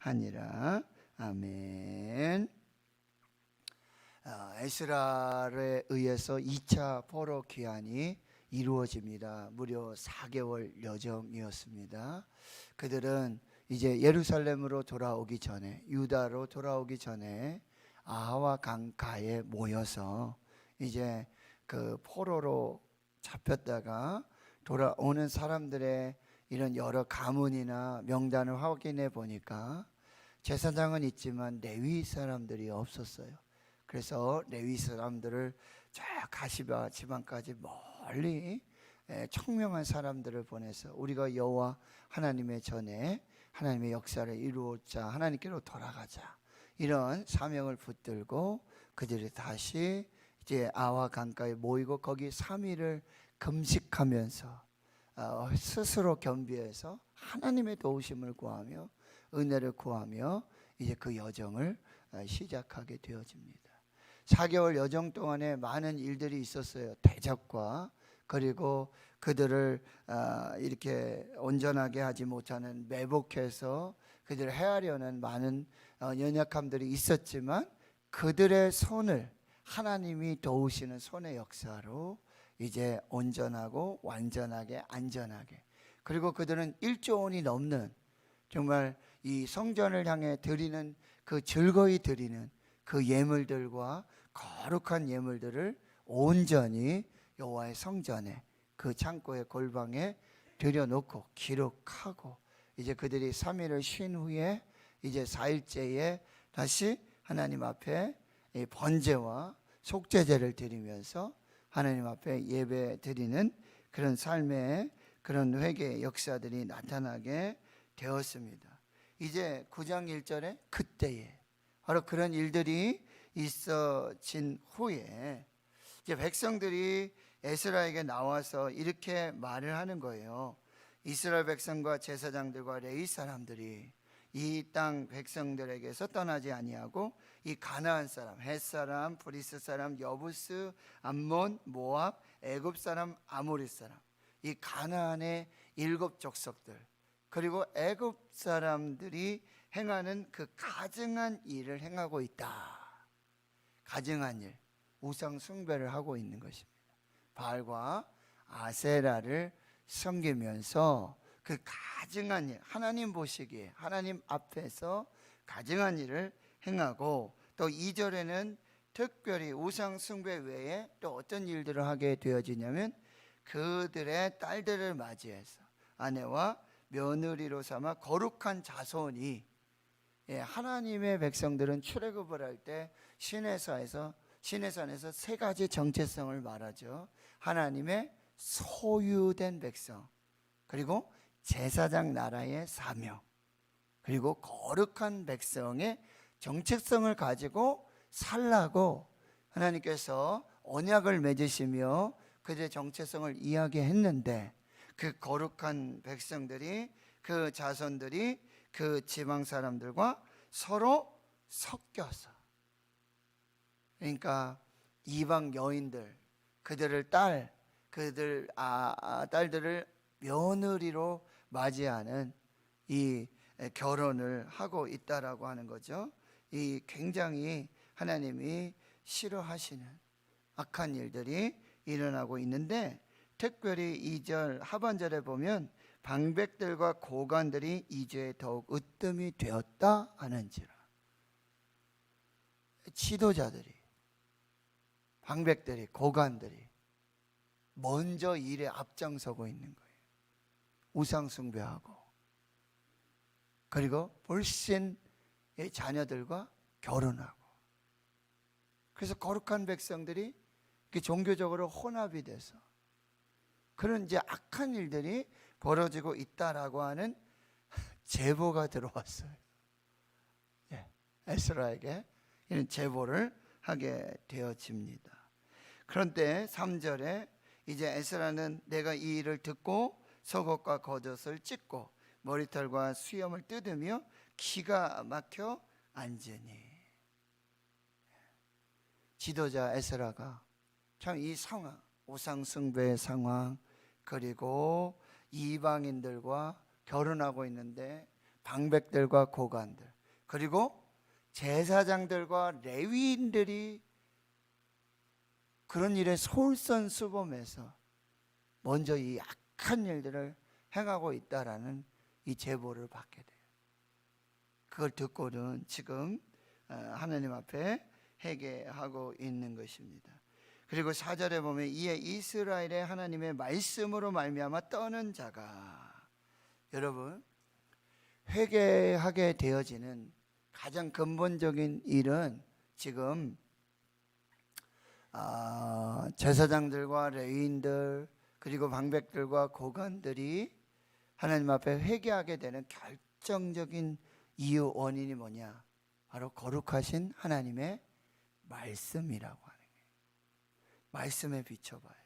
하니라. 아멘. 에스라에 의해서 2차 포로 귀환이 이루어집니다. 무려 4개월 여정이었습니다. 그들은 이제 예루살렘으로 돌아오기 전에, 유다로 돌아오기 전에 아하와 강가에 모여서 이제 그 포로로 잡혔다가 돌아오는 사람들의 이런 여러 가문이나 명단을 확인해 보니까 제사장은 있지만 레위 사람들이 없었어요. 그래서 레위 사람들을 저 가시바 지방까지 멀리 청명한 사람들을 보내서 우리가 여호와 하나님의 전에 하나님의 역사를 이루고자 하나님께로 돌아가자, 이런 사명을 붙들고 그들이 다시 이제 아와 강가에 모이고 거기 3일을 금식하면서 스스로 겸비해서 하나님의 도우심을 구하며 은혜를 구하며 이제 그 여정을 시작하게 되어집니다. 4개월 여정 동안에 많은 일들이 있었어요. 대적과 그리고 그들을 이렇게 온전하게 하지 못하는, 매복해서 그들을 해하려는 많은 연약함들이 있었지만 그들의 손을 하나님이 도우시는 손의 역사로 이제 온전하고 완전하게 안전하게, 그리고 그들은 1조 원이 넘는 정말 이 성전을 향해 드리는 그 즐거이 드리는 그 예물들과 거룩한 예물들을 온전히 여호와의 성전에 그 창고의 골방에 들여놓고 기록하고, 이제 그들이 3일을 쉰 후에 이제 4일째에 다시 하나님 앞에 번제와 속죄제를 드리면서 하나님 앞에 예배 드리는 그런 삶의 그런 회개의 역사들이 나타나게 되었습니다. 이제 9장 1절에 그때에 바로 그런 일들이 있어진 후에 이제 백성들이 에스라에게 나와서 이렇게 말을 하는 거예요. 이스라엘 백성과 제사장들과 레위 사람들이 이 땅 백성들에게서 떠나지 아니하고 이 가나안 사람, 헷 사람, 브리스 사람, 여부스, 암몬, 모압, 애굽 사람, 아모리 사람, 이 가나안의 7 족속들, 그리고 애굽 사람들이 행하는 그 가증한 일을 행하고 있다. 가증한 일, 우상 숭배를 하고 있는 것입니다. 바알과 아세라를 섬기면서 그 가증한 일, 하나님 보시기에 하나님 앞에서 가증한 일을 행하고, 또 2절에는 특별히 우상 숭배 외에 또 어떤 일들을 하게 되어지냐면 그들의 딸들을 맞이해서 아내와 며느리로 삼아 거룩한 자손이, 하나님의 백성들은 출애굽을 할 때 시내산에서 3가지 정체성을 말하죠. 하나님의 소유된 백성, 그리고 제사장 나라의 사명, 그리고 거룩한 백성의 정체성을 가지고 살라고 하나님께서 언약을 맺으시며 그들의 정체성을 이야기했는데, 그 거룩한 백성들이, 그 자손들이 그 지방 사람들과 서로 섞여서, 그러니까 이방 여인들, 그들을 딸들을 며느리로 맞이하는 이 결혼을 하고 있다라고 하는 거죠. 이 굉장히 하나님이 싫어하시는 악한 일들이 일어나고 있는데, 특별히 2절 하반절에 보면 방백들과 고관들이 이 죄에 더욱 으뜸이 되었다 하는지라. 지도자들이, 방백들이, 고관들이 먼저 일에 앞장서고 있는 거예요. 우상 숭배하고, 그리고 불신의 자녀들과 결혼하고, 그래서 거룩한 백성들이 종교적으로 혼합이 돼서 그런 이제 악한 일들이 벌어지고 있다라고 하는 제보가 들어왔어요. 에스라에게 이런 제보를 하게 되어집니다. 그런데 3절에 이제 에스라는 내가 이 일을 듣고 속옷과 겉옷을 찢고 머리털과 수염을 뜯으며 기가 막혀 앉으니, 지도자 에스라가 참 이 상황, 우상 숭배의 상황, 그리고 이방인들과 결혼하고 있는데 방백들과 고관들, 그리고 제사장들과 레위인들이 그런 일에 솔선수범해서 먼저 이 악한 일들을 행하고 있다라는 이 제보를 받게 돼요. 그걸 듣고는 지금 하나님 앞에 회개하고 있는 것입니다. 그리고 4절에 보면 이에 이스라엘의 하나님의 말씀으로 말미암아 떠는 자가, 여러분 회개하게 되어지는 가장 근본적인 일은 지금 제사장들과 레위인들 그리고 방백들과 고관들이 하나님 앞에 회개하게 되는 결정적인 이유 원인이 뭐냐? 바로 거룩하신 하나님의 말씀이라고 하는 거예요. 말씀에 비춰봐야 돼요.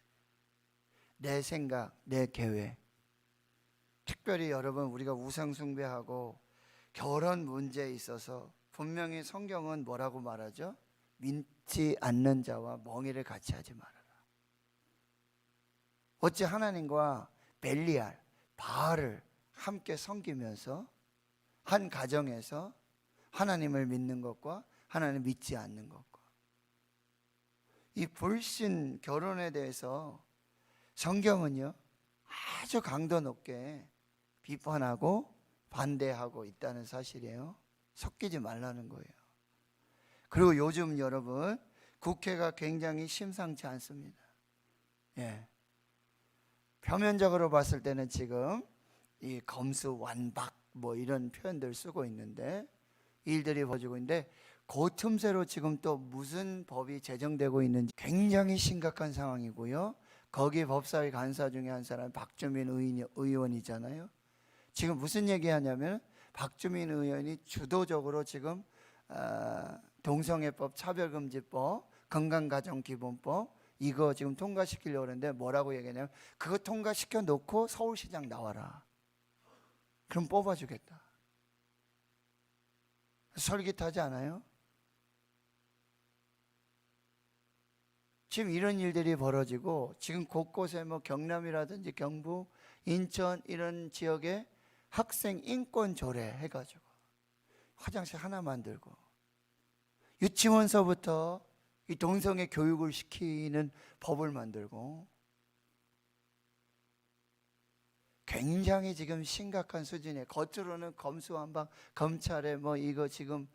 내 생각, 내 계획. 특별히 여러분 우리가 우상 숭배하고 결혼 문제에 있어서 분명히 성경은 뭐라고 말하죠? 믿지 않는 자와 멍에를 같이 하지 말아라. 어찌 하나님과 벨리알, 바알을 함께 섬기면서 한 가정에서 하나님을 믿는 것과 하나님을 믿지 않는 것과, 이 불신 결혼에 대해서 성경은요 아주 강도 높게 비판하고 반대하고 있다는 사실이에요. 섞이지 말라는 거예요. 그리고 요즘 여러분 국회가 굉장히 심상치 않습니다. 예. 표면적으로 봤을 때는 지금 이 검수완박 뭐 이런 표현들 쓰고 있는데 일들이 벌어지고 있는데 그 틈새로 지금 또 무슨 법이 제정되고 있는지 굉장히 심각한 상황이고요. 거기 법사위 간사 중에 한 사람 박주민 의원이잖아요. 지금 무슨 얘기하냐면 박주민 의원이 주도적으로 지금 동성애법, 차별금지법, 건강가정기본법 이거 지금 통과시키려고 하는데 뭐라고 얘기하냐면 그거 통과시켜 놓고 서울시장 나와라. 그럼 뽑아주겠다. 솔깃하지 않아요? 지금 이런 일들이 벌어지고 지금 곳곳에 뭐 경남이라든지 경북, 인천 이런 지역에 학생 인권 조례 해가지고 화장실 하나 만들고 유치원서부터 이 동성애 교육을 시키는 법을 만들고 굉장히 지금 심각한 수준에 겉으로는 검수완박 검찰에 뭐 이거 지금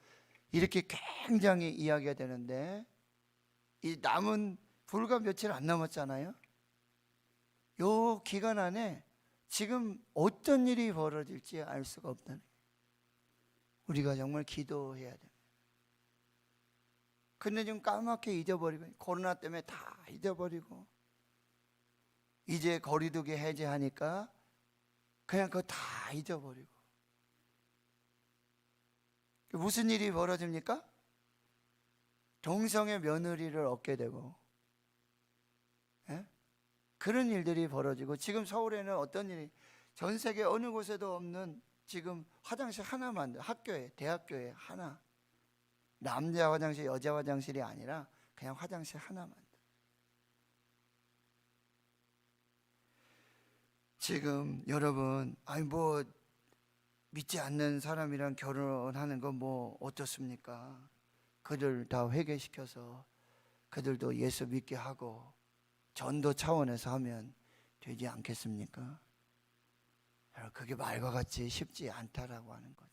이렇게 굉장히 이야기가 되는데 이 남은 불과 며칠 안 남았잖아요. 요 기간 안에 지금 어떤 일이 벌어질지 알 수가 없다는 거예요. 우리가 정말 기도해야 됩니다. 근데 좀 까맣게 잊어버리고 코로나 때문에 다 잊어버리고 이제 거리두기 해제하니까 그냥 그거 다 잊어버리고 무슨 일이 벌어집니까? 동성애 며느리를 얻게 되고 예? 그런 일들이 벌어지고 지금 서울에는 어떤 일이 전 세계 어느 곳에도 없는 지금 화장실 하나 만들 학교에 대학교에 하나 남자 화장실 여자 화장실이 아니라 그냥 화장실 하나 만들 지금 여러분 아니 뭐 믿지 않는 사람이랑 결혼하는 건 뭐 어떻습니까? 그들 다 회개시켜서 그들도 예수 믿게 하고 전도 차원에서 하면 되지 않겠습니까? 그게 말과 같이 쉽지 않다라고 하는 거죠.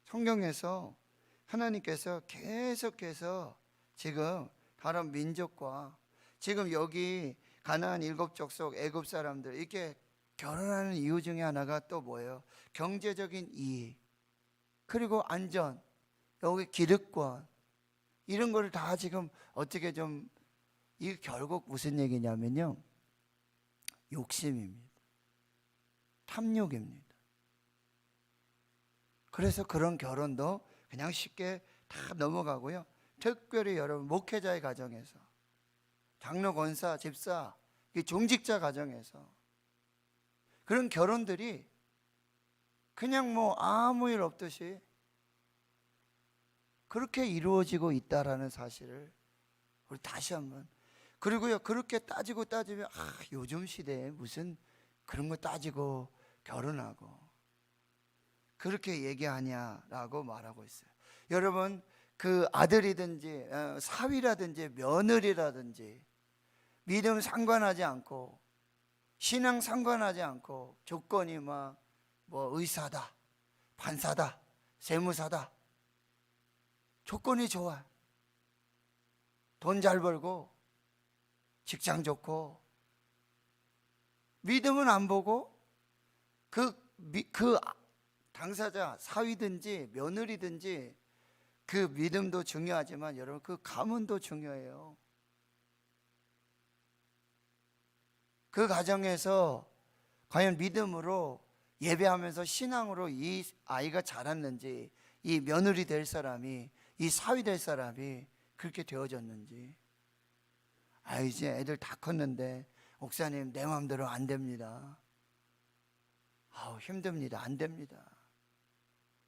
성경에서 하나님께서 계속해서 지금 다른 민족과 지금 여기 가나안 7족속 애굽 사람들 이렇게 결혼하는 이유 중에 하나가 또 뭐예요? 경제적인 이익 그리고 안전 여기 기득권 이런 거를 다 지금 어떻게 좀 이게 결국 무슨 얘기냐면요 욕심입니다. 탐욕입니다. 그래서 그런 결혼도 그냥 쉽게 다 넘어가고요. 특별히 여러분 목회자의 가정에서 장로, 권사, 집사, 종직자 가정에서 그런 결혼들이 그냥 뭐 아무 일 없듯이 그렇게 이루어지고 있다라는 사실을 우리 다시 한번 그리고요 그렇게 따지면 요즘 시대에 무슨 그런 거 따지고 결혼하고 그렇게 얘기하냐라고 말하고 있어요. 여러분, 그 아들이든지 사위라든지 며느리라든지 믿음 상관하지 않고 신앙 상관하지 않고 조건이 뭐 의사다, 판사다, 세무사다, 조건이 좋아, 돈 잘 벌고 직장 좋고, 믿음은 안 보고 그 당사자 사위든지 며느리든지 그 믿음도 중요하지만 여러분 그 가문도 중요해요. 그 가정에서 과연 믿음으로 예배하면서 신앙으로 이 아이가 자랐는지, 이 며느리 될 사람이, 이 사위 될 사람이 그렇게 되어졌는지. 이제 애들 다 컸는데 목사님 내 마음대로 안 됩니다. 힘듭니다. 안 됩니다.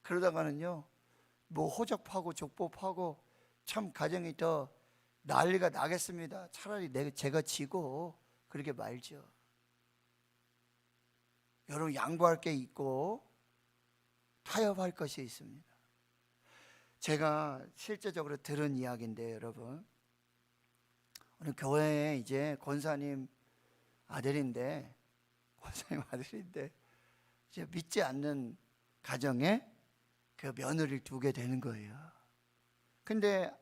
그러다가는요 뭐 호적파고 족보파고 참 가정이 더 난리가 나겠습니다. 차라리 제가 지고 그렇게 말죠. 여러분, 양보할 게 있고 타협할 것이 있습니다. 제가 실제적으로 들은 이야기인데, 여러분, 오늘 교회에 이제 권사님 아들인데 이제 믿지 않는 가정에 그 며느리를 두게 되는 거예요. 근데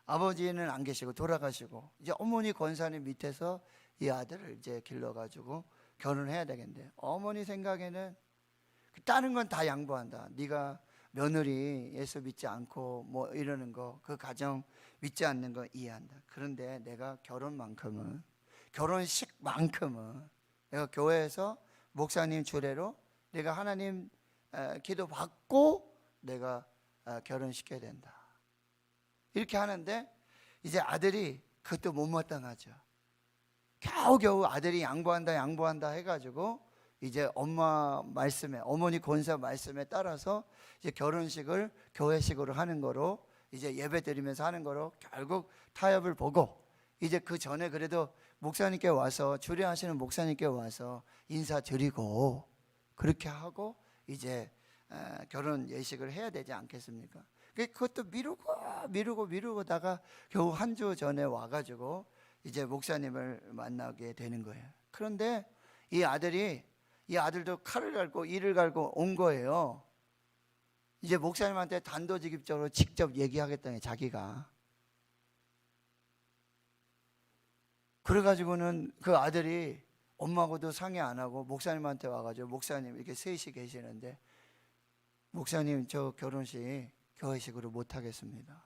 아버지는 안 계시고 돌아가시고 이제 어머니 권사님 밑에서 이 아들을 이제 길러가지고 결혼해야 되겠는데, 어머니 생각에는 다른 건 다 양보한다. 네가 며느리 예수 믿지 않고 뭐 이러는 거, 그 가정 믿지 않는 거 이해한다. 그런데 내가 결혼식만큼은 내가 교회에서 목사님 주례로 내가 하나님 기도 받고 내가 결혼시켜야 된다. 이렇게 하는데 이제 아들이 그것도 못마땅하죠. 겨우겨우 아들이 양보한다 해가지고 이제 엄마 말씀에, 어머니 권사 말씀에 따라서 이제 결혼식을 교회식으로 하는 거로, 이제 예배 드리면서 하는 거로 결국 타협을 보고, 이제 그 전에 그래도 목사님께 와서, 주례하시는 목사님께 와서 인사드리고 그렇게 하고 이제 결혼 예식을 해야 되지 않겠습니까? 그것도 미루고다가 겨우 한 주 전에 와가지고 이제 목사님을 만나게 되는 거예요. 그런데 이 아들도 칼을 갈고 이를 갈고 온 거예요. 이제 목사님한테 단도직입적으로 직접 얘기하겠다니, 자기가. 그래가지고는 그 아들이 엄마하고도 상의 안 하고 목사님한테 와가지고, 목사님 이렇게 셋이 계시는데, 목사님 저 결혼식 교회식으로 못 하겠습니다.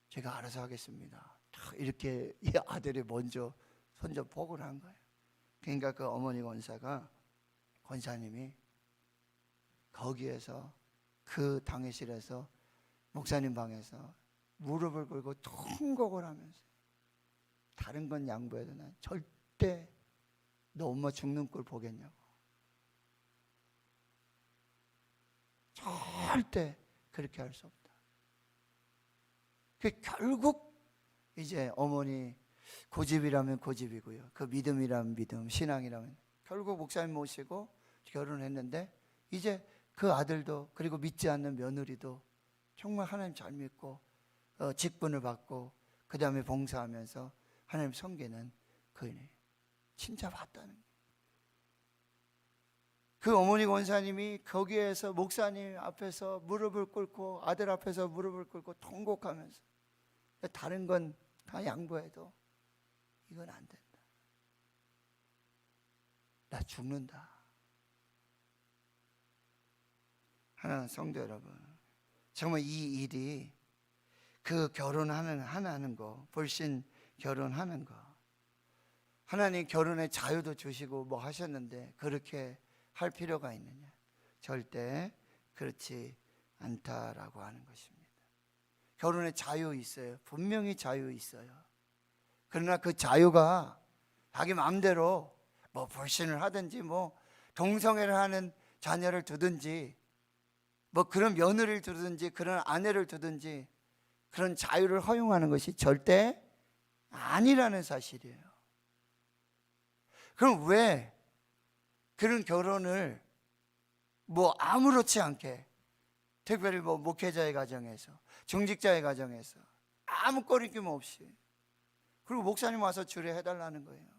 제가 알아서 하겠습니다. 이렇게 이 아들이 먼저 선전포고를 한 거예요. 그러니까 그 어머니 권사님이 거기에서, 그 당회실에서 목사님 방에서 무릎을 꿇고 통곡을 하면서, 다른 건 양보해도 난 절대 너 엄마 죽는 꼴 보겠냐고, 절대 그렇게 할 수 없다. 결국 이제 어머니 고집이라면 고집이고요, 그 믿음이라면 믿음, 신앙이라면, 결국 목사님 모시고 결혼했는데, 이제 그 아들도, 그리고 믿지 않는 며느리도 정말 하나님 잘 믿고 직분을 받고 그 다음에 봉사하면서 하나님 섬기는 그인이 진짜 봤다는 거예요. 그 어머니 권사님이 거기에서 목사님 앞에서 무릎을 꿇고, 아들 앞에서 무릎을 꿇고 통곡하면서, 다른 건 다 양보해도 이건 안 된다. 나 죽는다. 하나는 성도 여러분, 정말 이 일이, 그 하나는 거, 불신 결혼하는 거, 하나님 결혼의 자유도 주시고 뭐 하셨는데 그렇게 할 필요가 있느냐? 절대 그렇지 않다라고 하는 것입니다. 결혼에 자유 있어요. 분명히 자유 있어요. 그러나 그 자유가 자기 마음대로 뭐 불신을 하든지, 뭐 동성애를 하는 자녀를 두든지, 뭐 그런 며느리를 두든지, 그런 아내를 두든지, 그런 자유를 허용하는 것이 절대 아니라는 사실이에요. 그럼 왜 그런 결혼을 뭐 아무렇지 않게, 특별히 뭐 목회자의 가정에서, 중직자의 가정에서 아무 꺼리낌 없이, 그리고 목사님 와서 주례 해달라는 거예요.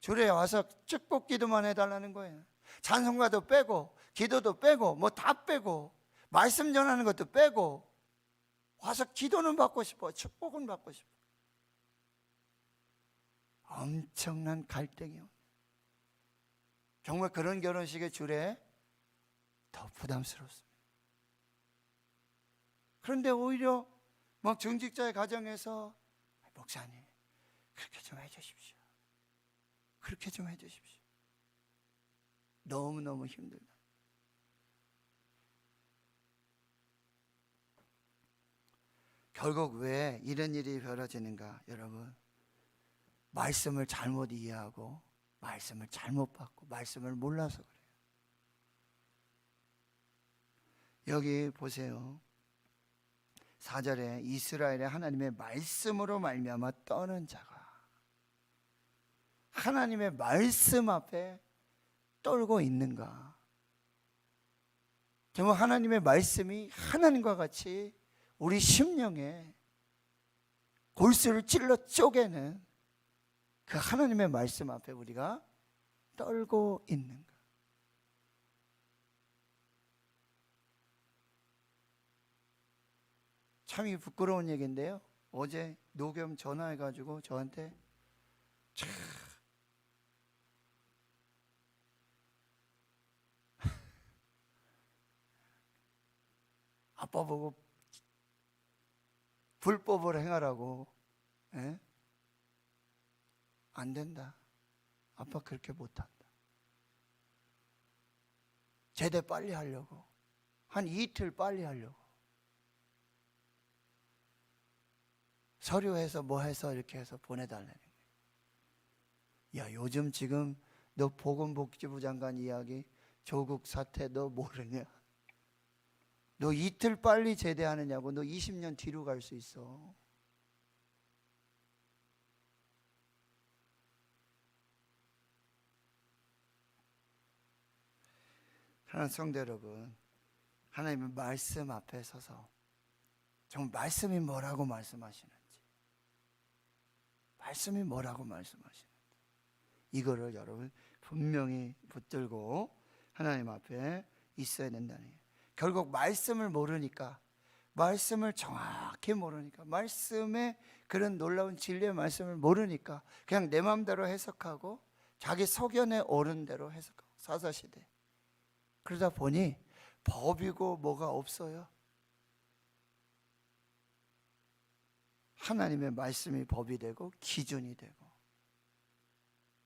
주례에 와서 축복 기도만 해달라는 거예요. 찬송가도 빼고, 기도도 빼고, 뭐 다 빼고, 말씀 전하는 것도 빼고, 와서 기도는 받고 싶어, 축복은 받고 싶어. 엄청난 갈등이요. 정말 그런 결혼식의 주례 더 부담스럽습니다. 그런데 오히려 막 중직자의 가정에서 목사님 그렇게 좀 해주십시오, 그렇게 좀 해주십시오. 너무너무 힘들다. 결국 왜 이런 일이 벌어지는가? 여러분, 말씀을 잘못 이해하고 말씀을 잘못 받고 말씀을 몰라서 그래요. 여기 보세요. 4절에 이스라엘의 하나님의 말씀으로 말미암아 떠는 자가, 하나님의 말씀 앞에 떨고 있는가? 정말 하나님의 말씀이 하나님과 같이 우리 심령에 골수를 찔러 쪼개는 그 하나님의 말씀 앞에 우리가 떨고 있는가? 참 부끄러운 얘기인데요, 어제 노겸 전화해가지고 저한테 참 아빠 보고 불법을 행하라고. 에? 안 된다. 아빠 그렇게 못한다. 제대 빨리 하려고, 한 이틀 빨리 하려고 서류해서 뭐 해서 이렇게 해서 보내달라는 거예요. 야, 요즘 지금 너 보건복지부 장관 이야기, 조국 사태 너 모르냐? 너 이틀 빨리 제대하느냐고. 너 20년 뒤로 갈 수 있어. 하나님 성도 여러분, 하나님의 말씀 앞에 서서 정말 말씀이 뭐라고 말씀하시는지, 말씀이 뭐라고 말씀하시는지, 이거를 여러분 분명히 붙들고 하나님 앞에 있어야 된다는 거예요. 결국 말씀을 모르니까, 말씀을 정확히 모르니까, 말씀의 그런 놀라운 진리의 말씀을 모르니까 그냥 내 마음대로 해석하고 자기 소견에 오른 대로 해석하고, 사사시대. 그러다 보니 법이고 뭐가 없어요. 하나님의 말씀이 법이 되고 기준이 되고,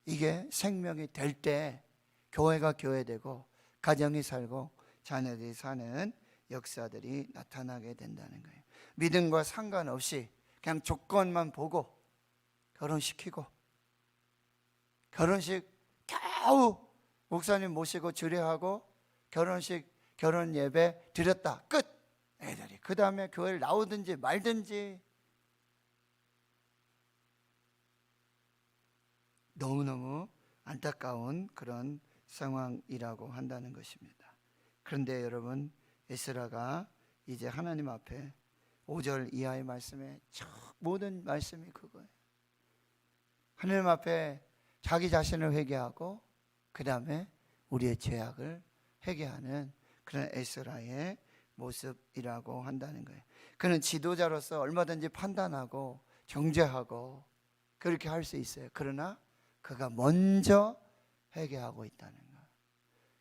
이게 생명이 될 때 교회가 교회되고 가정이 살고 자녀들이 사는 역사들이 나타나게 된다는 거예요. 믿음과 상관없이 그냥 조건만 보고 결혼시키고, 결혼식 겨우 목사님 모시고 주례하고 결혼식 결혼 예배 드렸다, 끝. 애들이 그 다음에 교회를 나오든지 말든지. 너무너무 안타까운 그런 상황이라고 한다는 것입니다. 그런데 여러분, 에스라가 이제 하나님 앞에 5절 이하의 말씀에 모든 말씀이 그거예요. 하나님 앞에 자기 자신을 회개하고 그 다음에 우리의 죄악을 회개하는 그런 에스라의 모습이라고 한다는 거예요. 그는 지도자로서 얼마든지 판단하고 정죄하고 그렇게 할 수 있어요. 그러나 그가 먼저 회개하고 있다는 거예요.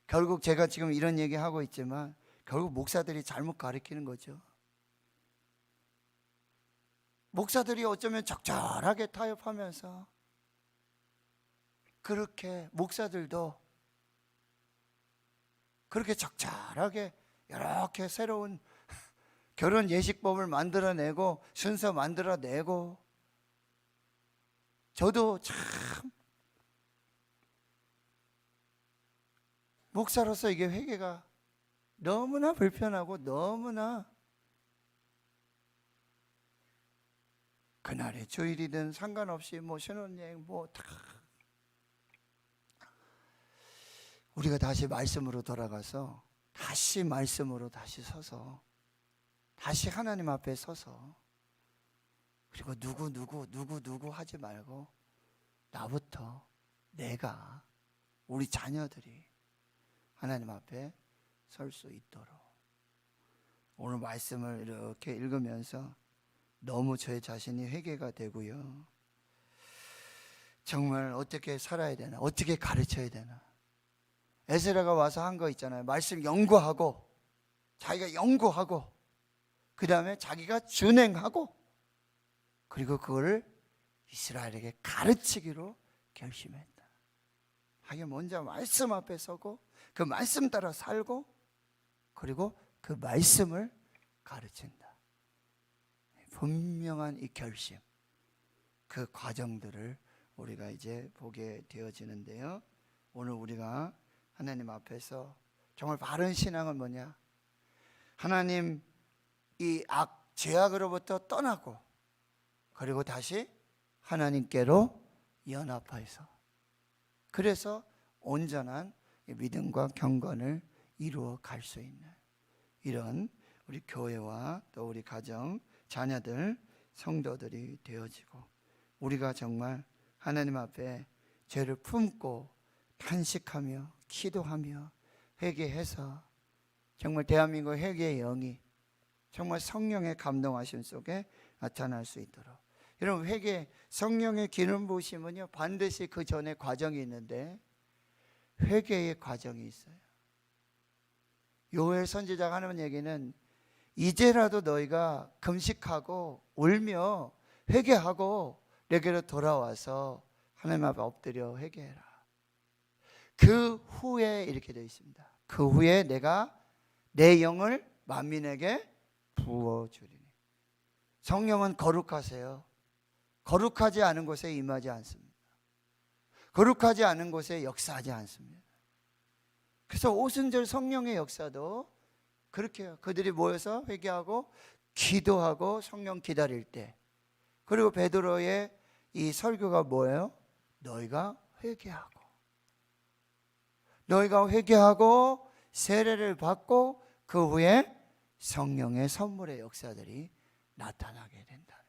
결국 제가 지금 이런 얘기하고 있지만 결국 목사들이 잘못 가르치는 거죠. 목사들이 어쩌면 적절하게 타협하면서, 그렇게 목사들도 그렇게 적절하게 이렇게 새로운 결혼 예식법을 만들어내고 순서 만들어내고, 저도 참 목사로서 이게 회개가 너무나 불편하고 너무나, 그날이 주일이든 상관없이 뭐 신혼여행 뭐 다 우리가 다시 말씀으로 돌아가서 다시 말씀으로 다시 서서 다시 하나님 앞에 서서 그리고 누구 하지 말고 나부터, 내가, 우리 자녀들이 하나님 앞에 설 수 있도록 오늘 말씀을 이렇게 읽으면서 너무 제 자신이 회개가 되고요. 정말 어떻게 살아야 되나, 어떻게 가르쳐야 되나. 에스라가 와서 한 거 있잖아요. 말씀 연구하고, 자기가 연구하고, 그 다음에 자기가 준행하고, 그리고 그걸 이스라엘에게 가르치기로 결심했다. 자기 먼저 말씀 앞에 서고 그 말씀 따라 살고 그리고 그 말씀을 가르친다. 분명한 이 결심, 그 과정들을 우리가 이제 보게 되어지는데요. 오늘 우리가 하나님 앞에서 정말 바른 신앙은 뭐냐? 하나님 이 죄악으로부터 떠나고 그리고 다시 하나님께로 연합해서 그래서 온전한 믿음과 경건을 이루어 갈 수 있는 이런 우리 교회와 또 우리 가정, 자녀들, 성도들이 되어지고 우리가 정말 하나님 앞에 죄를 품고 탄식하며 기도하며 회개해서 정말 대한민국 회개의 영이 정말 성령의 감동하심 속에 나타날 수 있도록. 여러분, 회개, 성령의 기름 부으심은요 반드시 그 전에 과정이 있는데 회개의 과정이 있어요. 요엘 선지자가 하는 얘기는 이제라도 너희가 금식하고 울며 회개하고 내게로 돌아와서 하나님 앞에 엎드려 회개해라. 그 후에 이렇게 되어 있습니다. 그 후에 내가 내 영을 만민에게 부어주리니. 성령은 거룩하세요. 거룩하지 않은 곳에 임하지 않습니다. 거룩하지 않은 곳에 역사하지 않습니다. 그래서 오순절 성령의 역사도 그렇게 해요. 그들이 모여서 회개하고 기도하고 성령 기다릴 때, 그리고 베드로의 이 설교가 뭐예요? 너희가 회개하고 세례를 받고 그 후에 성령의 선물의 역사들이 나타나게 된다는 거예요.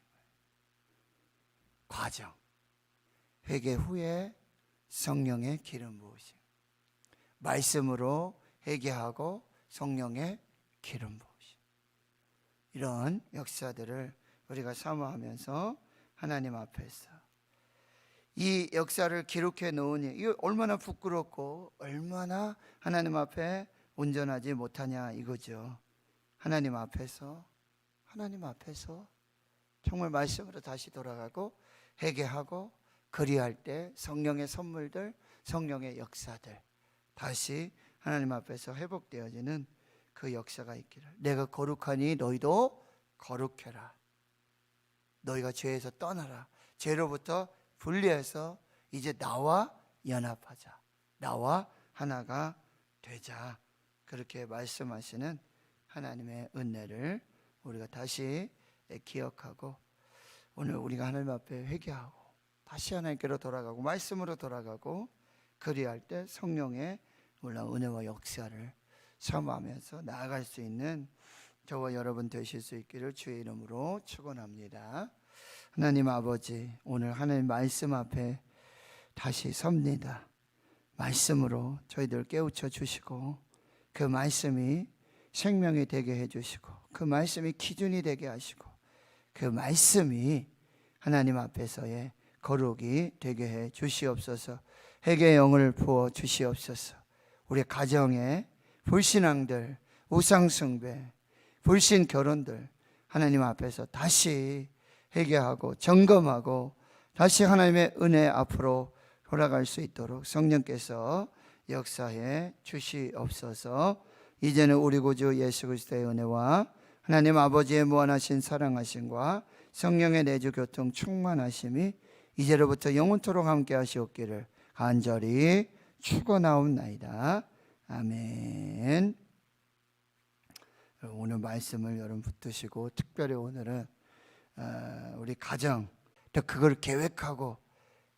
과정, 회개 후에 성령의 기름 부으심, 말씀으로 회개하고 성령의 기름 부으심, 이런 역사들을 우리가 사모하면서 하나님 앞에서 이 역사를 기록해 놓으니 이거 얼마나 부끄럽고 얼마나 하나님 앞에 온전하지 못하냐 이거죠. 하나님 앞에서 정말 말씀으로 다시 돌아가고 회개하고 그리할 때 성령의 선물들, 성령의 역사들 다시 하나님 앞에서 회복되어지는 그 역사가 있기를. 내가 거룩하니 너희도 거룩해라. 너희가 죄에서 떠나라. 죄로부터 분리해서 이제 나와 연합하자. 나와 하나가 되자. 그렇게 말씀하시는 하나님의 은혜를 우리가 다시 기억하고 오늘 우리가 하나님 앞에 회개하고 다시 하나님께로 돌아가고 말씀으로 돌아가고 그리할 때 성령의 놀라운 은혜와 역사를 사모하면서 나아갈 수 있는 저와 여러분 되실 수 있기를 주의 이름으로 축원합니다. 하나님 아버지, 오늘 하나님 말씀 앞에 다시 섭니다. 말씀으로 저희들 깨우쳐 주시고 그 말씀이 생명이 되게 해주시고 그 말씀이 기준이 되게 하시고 그 말씀이 하나님 앞에서의 거룩이 되게 해 주시옵소서. 회개의 영을 부어 주시옵소서. 우리 가정에 불신앙들, 우상숭배, 불신 결혼들 하나님 앞에서 다시 회개하고 점검하고 다시 하나님의 은혜 앞으로 돌아갈 수 있도록 성령께서 역사해 주시옵소서. 이제는 우리 구주 예수 그리스도의 은혜와 하나님 아버지의 무한하신 사랑하심과 성령의 내주 교통 충만하심이 이제로부터 영원토록 함께 하시옵기를 간절히 축원하옵나이다. 아멘. 오늘 말씀을 여러분 붙드시고 특별히 오늘은 우리 가정 또 그걸 계획하고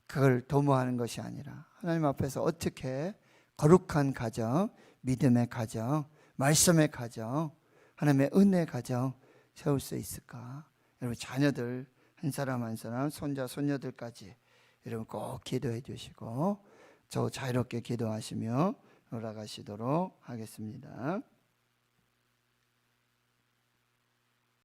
그걸 도모하는 것이 아니라 하나님 앞에서 어떻게 거룩한 가정, 믿음의 가정, 말씀의 가정, 하나님의 은혜의 가정 세울 수 있을까? 여러분 자녀들 한 사람 한 사람, 손자 손녀들까지 여러분 꼭 기도해 주시고 저 자유롭게 기도하시며 돌아가시도록 하겠습니다.